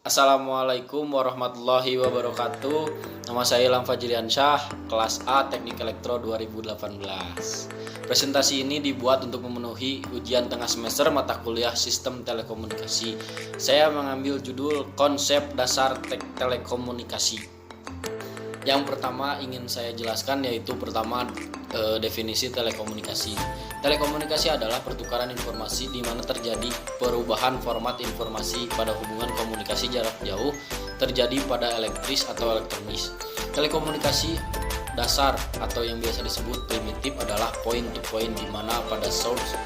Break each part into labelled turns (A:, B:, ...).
A: Assalamualaikum warahmatullahi wabarakatuh. Nama saya Ilham Fajriansyah, kelas A Teknik Elektro 2018. Presentasi ini dibuat untuk memenuhi ujian tengah semester mata kuliah Sistem Telekomunikasi. Saya mengambil judul Konsep Dasar Telekomunikasi. Yang pertama ingin saya jelaskan yaitu pertama definisi telekomunikasi. Telekomunikasi adalah pertukaran informasi di mana terjadi perubahan format informasi pada hubungan komunikasi jarak jauh terjadi pada elektris atau elektronis. Telekomunikasi dasar atau yang biasa disebut primitif adalah point to point di mana pada source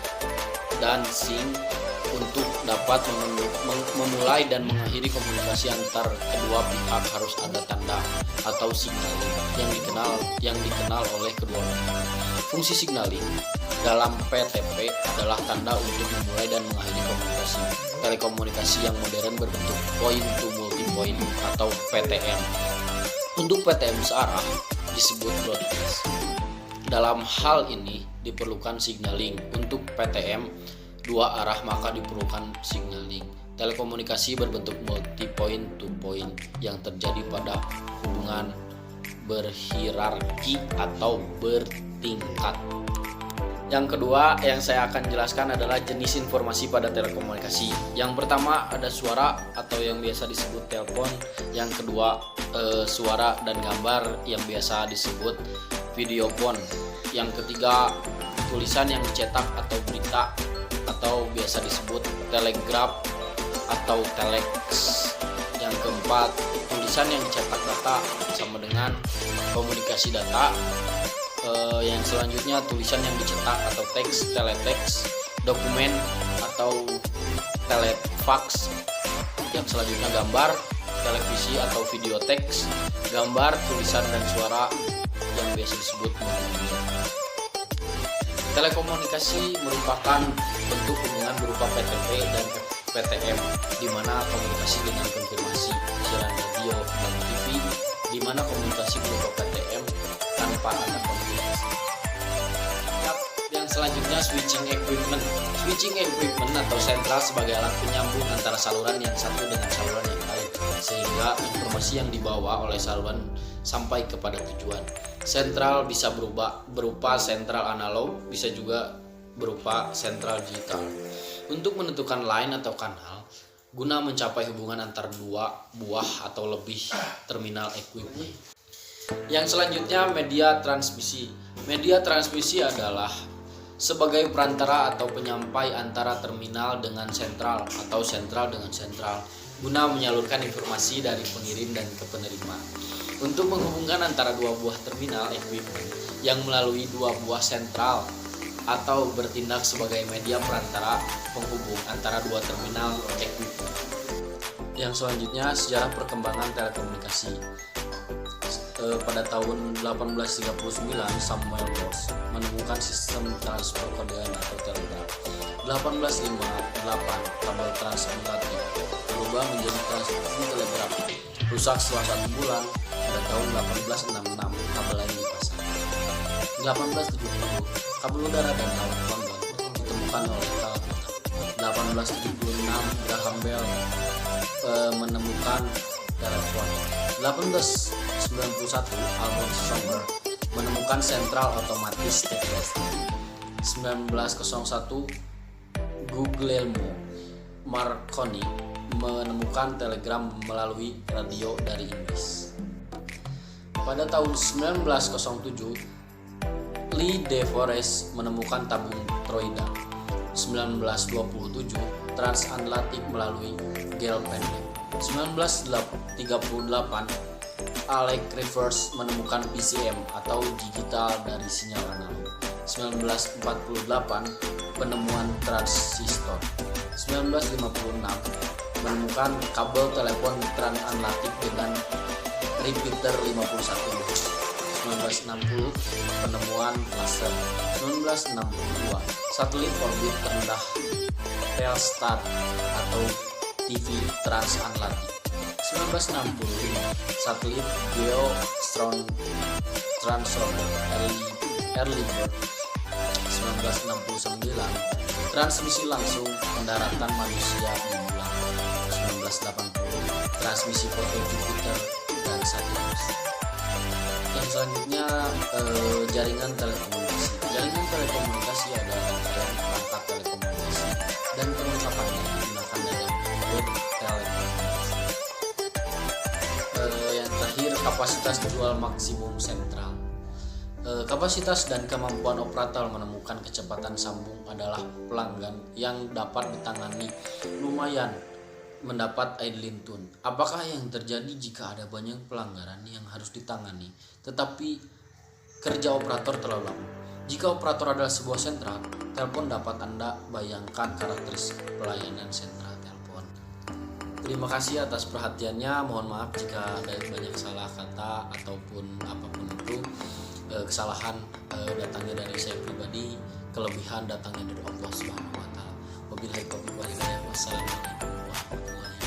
A: dan sink untuk dapat memulai dan mengakhiri komunikasi antar kedua pihak harus ada tanda atau signaling yang dikenal oleh kedua pihak. Fungsi signaling dalam PTP adalah tanda untuk memulai dan mengakhiri komunikasi. Telekomunikasi yang modern berbentuk point to multipoint atau PTM. Untuk PTM searah disebut broadcast. Dalam hal ini diperlukan signaling. Untuk PTM dua arah maka diperlukan signaling. Telekomunikasi berbentuk multi point to point yang terjadi pada hubungan berhierarki atau bertingkat. Yang kedua yang saya akan jelaskan adalah jenis informasi pada telekomunikasi. Yang pertama ada suara atau yang biasa disebut telepon. Yang kedua suara dan gambar yang biasa disebut videophone. Yang ketiga tulisan yang dicetak atau berita atau biasa disebut telegraf atau telex. Yang keempat, tulisan yang dicetak data sama dengan komunikasi data. Yang selanjutnya tulisan yang dicetak atau teks, teletext, dokumen atau telefax. Yang selanjutnya gambar, televisi atau video teks, gambar, tulisan dan suara yang biasa disebut multimedia. Telekomunikasi merupakan bentuk hubungan berupa PTP dan PTM, di mana komunikasi dengan konfirmasi siaran radio dan TV, di mana komunikasi berupa PTM tanpa ada konfirmasi. Yang selanjutnya switching equipment. Switching equipment atau sentral sebagai alat penyambung antara saluran yang satu dengan saluran yang lain, sehingga informasi yang dibawa oleh saluran sampai kepada tujuan. Sentral bisa berupa sentral analog, bisa juga berupa sentral digital. Untuk menentukan line atau kanal, guna mencapai hubungan antar dua buah atau lebih terminal equipment. Yang selanjutnya media transmisi. Media transmisi adalah sebagai perantara atau penyampai antara terminal dengan sentral atau sentral dengan sentral, guna menyalurkan informasi dari pengirim dan ke penerima. Untuk menghubungkan antara dua buah terminal equipment yang melalui dua buah sentral atau bertindak sebagai media perantara penghubung antara dua terminal equipment. Yang selanjutnya sejarah perkembangan telekomunikasi. Pada tahun 1839 Samuel Morse menemukan sistem transfer kodean atau telegraf. 1858 kabel transatlantik berubah menjadi transmisi telegraf. Rusak setelah 1 bulan. Pada tahun 1866 kabel lain dipasang. 1870 kabel udara dan laut London ditemukan oleh Calcutta. 1876 Graham Bell menemukan telepon. 1891 Alfred Sommer menemukan sentral otomatis TPS. 1901 Guglielmo Marconi menemukan telegram melalui radio dari Inggris. Pada tahun 1907 Lee De Forest menemukan tabung Troida. 1927 transatlantik melalui gel pendek. 1938 Alec Rivers menemukan PCM atau digital dari sinyal analog. 1948 penemuan transistor. 1956 menemukan kabel telepon transatlantik dengan repeater 51. 1960 penemuan laser. 1962 satelit orbit rendah Telstar atau TV transatlantik. 1965 satelit geotransonder early bird. 1969 transmisi langsung pendaratan manusia di bulan. 1980 transmisi foto Jupiter dan Saturnus. Yang selanjutnya jaringan telekomunikasi. Jaringan telekomunikasi adalah rangkaian perangkat telekomunikasi dan perlengkapannya digunakan dalam web telekomunikasi. Yang terakhir, kapasitas dual maksimum sentral. Kapasitas dan kemampuan operator menemukan kecepatan sambung adalah pelanggan yang dapat ditangani lumayan mendapat idling tune. Apakah yang terjadi jika ada banyak pelanggaran yang harus ditangani tetapi kerja operator terlalu lama? Jika operator adalah sebuah sentral telepon, dapat Anda bayangkan karakteristik pelayanan sentral telepon. Terima kasih atas perhatiannya. Mohon maaf jika ada banyak salah kata ataupun apapun itu. Kesalahan datangnya dari saya pribadi, kelebihan datangnya dari Allah Subhanahu wa taala. Wabillahi taufiq wal hidayah. Wassalamualaikum warahmatullahi wabarakatuh.